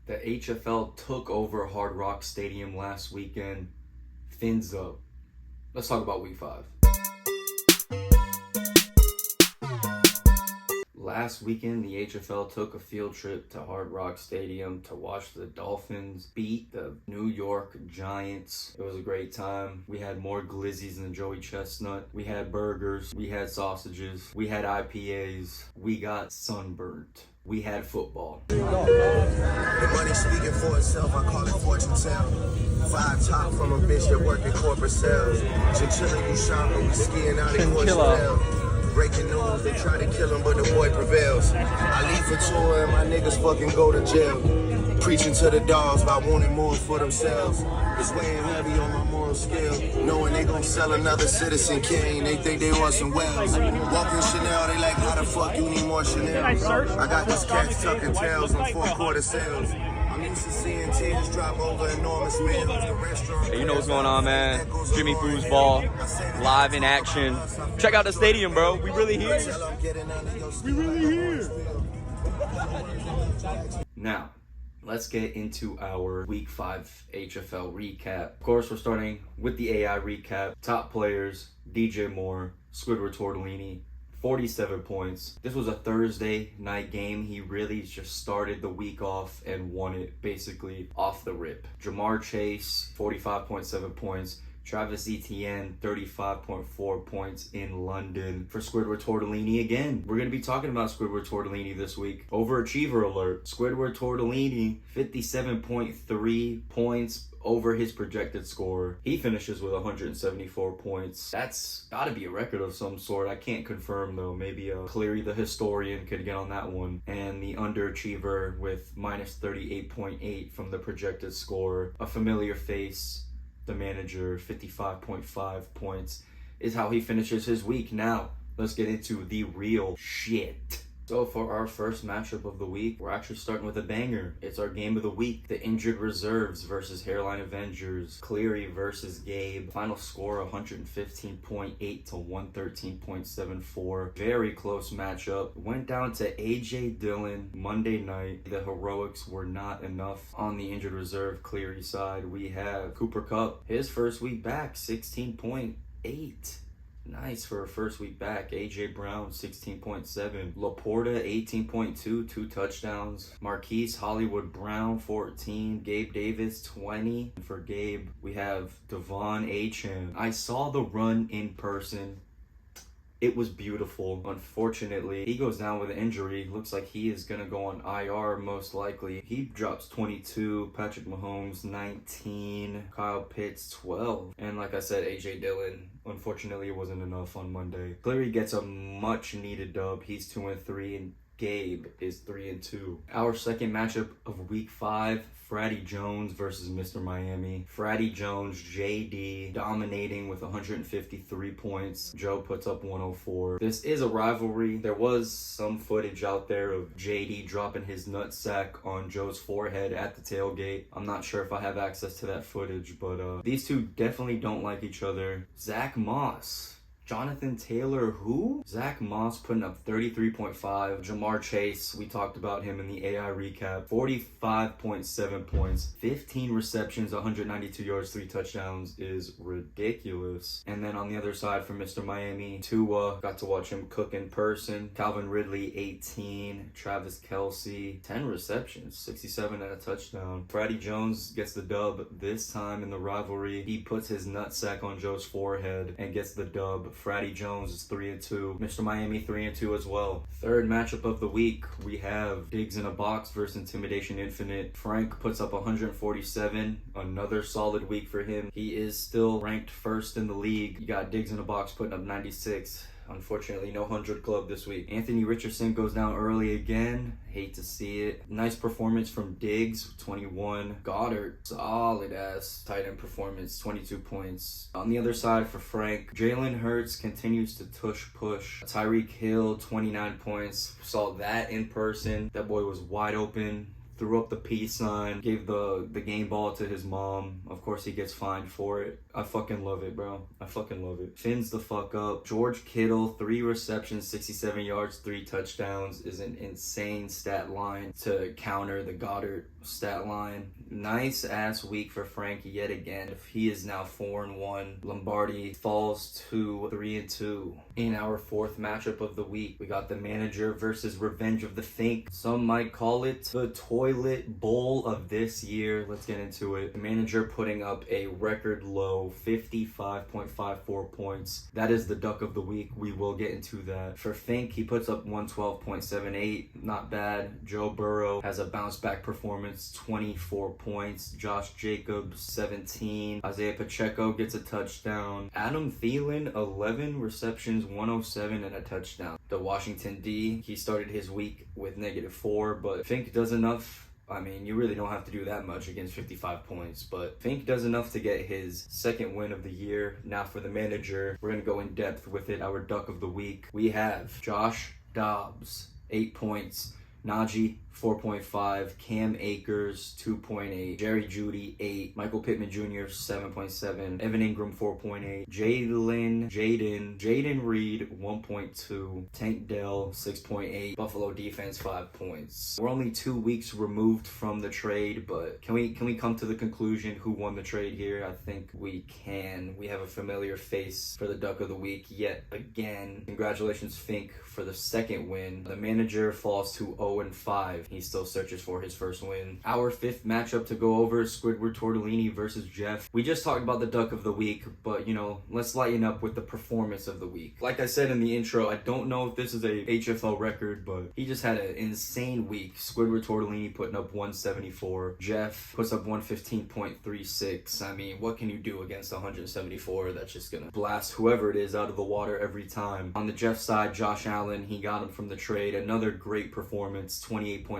The HFL took over Hard Rock Stadium last weekend. Fins up. Let's talk about week 5. Last weekend, the HFL took a field trip to Hard Rock Stadium to watch the Dolphins beat the New York Giants. It was a great time. We had more glizzies than Joey Chestnut. We had burgers. We had sausages. We had IPAs. We got sunburnt. We had football. The money speaking for itself, I call it fortune tell. 5 top from a bitch that work in corporate sales. Chinchilla, you shopping, we skiing out in Courchevel. Breaking news, they try to kill him, but the boy prevails. I leave for tour and my niggas fucking go to jail. Preaching to the dogs about wanting more for themselves. It's weighing heavy on my moral scale. Knowing they gon' sell another Citizen Kane, they think they want some wells. Walking Chanel, they like, how the fuck you need more Chanel? I got these cats tucking tails on 4-quarter sales. I'm used to seeing tears drop over enormous meals. The restaurant. Hey, you know what's going on, man? Jimmy Foosball, live in action. Check out the stadium, bro. We really here. We really here. Now, let's get into our Week 5 HFL recap. Of course, we're starting with the AI recap. Top players, DJ Moore, Squidward Tortellini, 47 points. This was a Thursday night game. He really just started the week off and won it basically off the rip. Jamar Chase, 45.7 points. Travis Etienne, 35.4 points in London. For Squidward Tortellini again, we're going to be talking about Squidward Tortellini this week. Overachiever alert. Squidward Tortellini, 57.3 points over his projected score. He finishes with 174 points. That's got to be a record of some sort. I can't confirm though. Maybe Cleary the historian could get on that one. And the underachiever with minus 38.8 from the projected score. A familiar face, the manager, 55.5 points is how he finishes his week. Now, let's get into the real shit. So for our first matchup of the week, we're actually starting with a banger. It's our game of the week. The Injured Reserves versus Hairline Avengers. Cleary versus Gabe. Final score 115.8 to 113.74. Very close matchup. Went down to AJ Dillon Monday night. The heroics were not enough on the Injured Reserve Cleary side. We have Cooper Kupp. His first week back, 16.8. Nice for a first week back. AJ Brown, 16.7. Laporta, 18.2, 2 touchdowns. Marquise Hollywood Brown, 14. Gabe Davis, 20. For Gabe, we have Devon Achane. I saw the run in person. It was beautiful. Unfortunately, he goes down with an injury. Looks like he is going to go on IR most likely. He drops 22. Patrick Mahomes, 19. Kyle Pitts, 12. And like I said, AJ Dillon, unfortunately, it wasn't enough on Monday. Cleary gets a much needed dub. He's 2-3, and Gabe is 3-2. Our second matchup of week 5, Fratty Jones versus Mr. Miami. Fratty Jones, JD, dominating with 153 points. Joe puts up 104. This is a rivalry. There was some footage out there of JD dropping his nutsack on Joe's forehead at the tailgate. I'm not sure if I have access to that footage, but these two definitely don't like each other. Zach Moss. Jonathan Taylor, who? Zach Moss putting up 33.5. Jamar Chase, we talked about him in the AI recap. 45.7 points. 15 receptions, 192 yards, 3 touchdowns is ridiculous. And then on the other side for Mr. Miami, Tua, got to watch him cook in person. Calvin Ridley, 18. Travis Kelce, 10 receptions, 67 and a touchdown. Fratty Jones gets the dub this time in the rivalry. He puts his nutsack on Joe's forehead and gets the dub. Fratty Jones is 3-2. Mr. Miami 3-2 as well. Third matchup of the week, we have Diggs in a Box versus Intimidation Infinite. Finnk puts up 147. Another solid week for him. He is still ranked first in the league. You got Diggs in a Box putting up 96. Unfortunately, no 100 club this week. Anthony Richardson goes down early again. Hate to see it. Nice performance from Diggs, 21. Goddard, solid ass tight end performance, 22 points. On the other side for Finnk, Jalen Hurts continues to push. Tyreek Hill, 29 points. Saw that in person. That boy was wide open. threw up the peace sign, gave the game ball to his mom. Of course, he gets fined for it. I fucking love it, bro. I fucking love it. Fins the fuck up. George Kittle, 3 receptions, 67 yards, 3 touchdowns is an insane stat line to counter the Goddard stat line. Nice ass week for Finnk yet again. He is now 4-1. Lombardi falls to 3-2. In our 4th matchup of the week, we got the manager versus Revenge of the Finnk. Some might call it the toilet bowl of this year. Let's get into it. The manager putting up a record low 55.54 points. That is the duck of the week. We will get into that. For Finnk, he puts up 112.78. Not bad. Joe Burrow has a bounce back performance, 24 points. Josh Jacobs, 17. Isaiah Pacheco gets a touchdown. Adam Thielen, 11 receptions, 107 and a touchdown. The Washington D, he started his week with -4, but Finnk does enough. I mean, you really don't have to do that much against 55 points, but Finnk does enough to get his 2nd win of the year. Now for the manager, we're going to go in depth with it. Our duck of the week, we have Josh Dobbs, 8 points. Najee, 4.5, Cam Akers, 2.8, Jerry Jeudy, 8, Michael Pittman Jr., 7.7, Evan Ingram, 4.8, Jaden Reed, 1.2, Tank Dell, 6.8, Buffalo defense, 5 points. We're only 2 weeks removed from the trade, but can we come to the conclusion who won the trade here? I think we can. We have a familiar face for the duck of the week yet again. Congratulations, Finnk, for the 2nd win. The manager falls to 0-5. He still searches for his 1st win. Our 5th matchup to go over is Squidward Tortellini versus Jeff. We just talked about the duck of the week, but let's lighten up with the performance of the week. Like I said in the intro, I don't know if this is a HFL record, but he just had an insane week. Squidward Tortellini putting up 174. Jeff puts up 115.36. I mean, what can you do against 174? That's just gonna blast whoever it is out of the water every time. On the Jeff side, Josh Allen, he got him from the trade. Another great performance, 28.76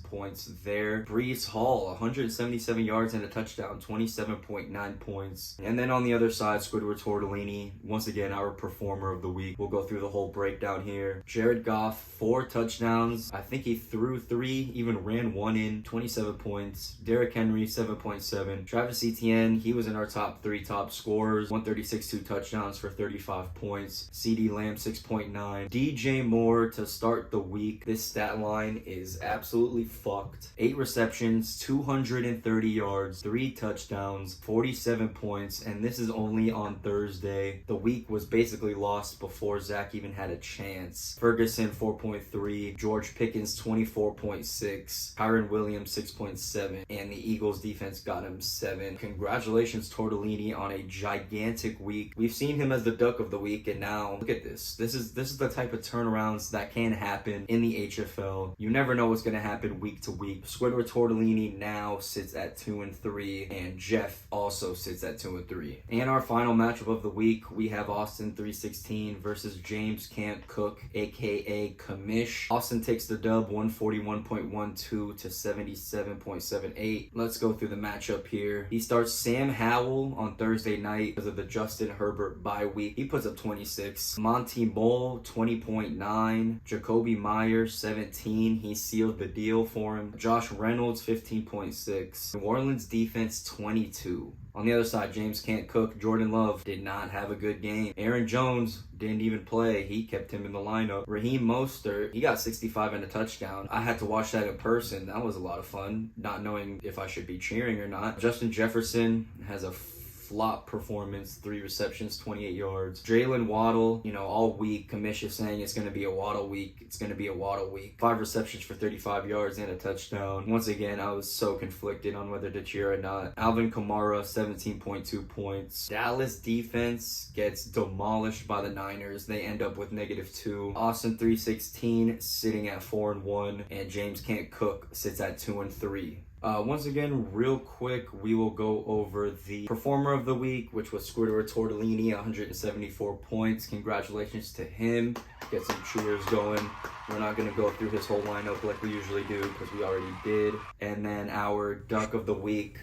points there. Breece Hall, 177 yards and a touchdown, 27.9 points. And then on the other side, Squidward Tortellini, once again, our performer of the week. We'll go through the whole breakdown here. Jared Goff, 4 touchdowns. I think he threw 3, even ran 1 in, 27 points. Derrick Henry, 7.7. Travis Etienne, he was in our top 3 top scorers. 136, 2 touchdowns for 35 points. CeeDee Lamb, 6.9. DJ Moore to start the week. This stat line is absolutely fucked. 8 receptions, 230 yards, 3 touchdowns, 47 points, and this is only on Thursday. The week was basically lost before Zach even had a chance. Ferguson, 4.3. George Pickens, 24.6. Kyron Williams, 6.7. And the Eagles defense got him 7. Congratulations, Tortellini, on a gigantic week. We've seen him as the duck of the week, and now look at this. This is the type of turnarounds that can happen in the HFL. You never know what's going to happen week to week. Squidward Tortellini now sits at 2-3, and Jeff also sits at 2-3. And our final matchup of the week, we have Austin 316 versus James Can't Cook, aka Kamish. Austin takes the dub, 141.12 to 77.78. Let's go through the matchup here. He starts Sam Howell on Thursday night because of the Justin Herbert bye week. He puts up 26. Monty Mole, 20.9. Jacoby Myers, 17. He sealed the deal for him. Josh Reynolds, 15.6. New Orleans defense, 22. On the other side, James Can't Cook. Jordan Love did not have a good game. Aaron Jones didn't even play. He kept him in the lineup. Raheem Mostert, he got 65 and a touchdown. I had to watch that in person. That was a lot of fun, not knowing if I should be cheering or not. Justin Jefferson has a flop performance, 3 receptions, 28 yards. Jalen Waddle, all week, Kamish is saying it's going to be a Waddle week. It's going to be a Waddle week. 5 receptions for 35 yards and a touchdown. Once again, I was so conflicted on whether to cheer or not. Alvin Kamara, 17.2 points. Dallas defense gets demolished by the Niners. They end up with -2. Austin 316 sitting at 4-1, and James Can't Cook sits at 2-3. Once again, real quick, we will go over the performer of the week, which was Squidward Tortellini, 174 points. Congratulations to him. Get some cheers going. We're not going to go through his whole lineup like we usually do because we already did. And then our duck of the week,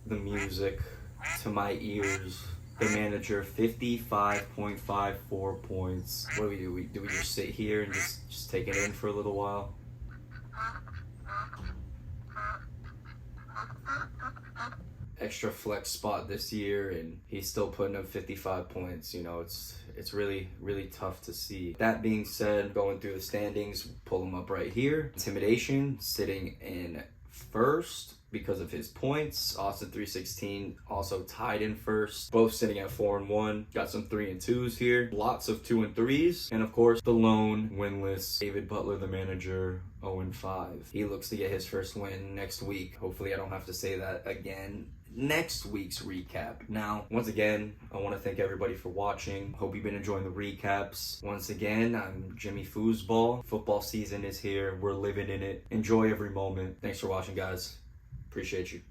the music to my ears. The manager, 55.54 points. What do? Do we just sit here and just take it in for a little while? Extra flex spot this year, and he's still putting up 55 points. You know, it's really tough to see. That being said, going through the standings, pull him up right here. Intimidation sitting in first because of his points. Austin 316 also tied in first, both sitting at 4-1. Got some 3 and 2s here, lots of 2 and 3s, and of course the lone winless David Butler, the manager, 0-5. He looks to get his first win next week. Hopefully I don't have to say that again next week's recap. Now, once again, I want to thank everybody for watching. Hope you've been enjoying the recaps. Once again, I'm Jimmy Foosball. Football season is here. We're living in it. Enjoy every moment. Thanks for watching, guys. Appreciate you.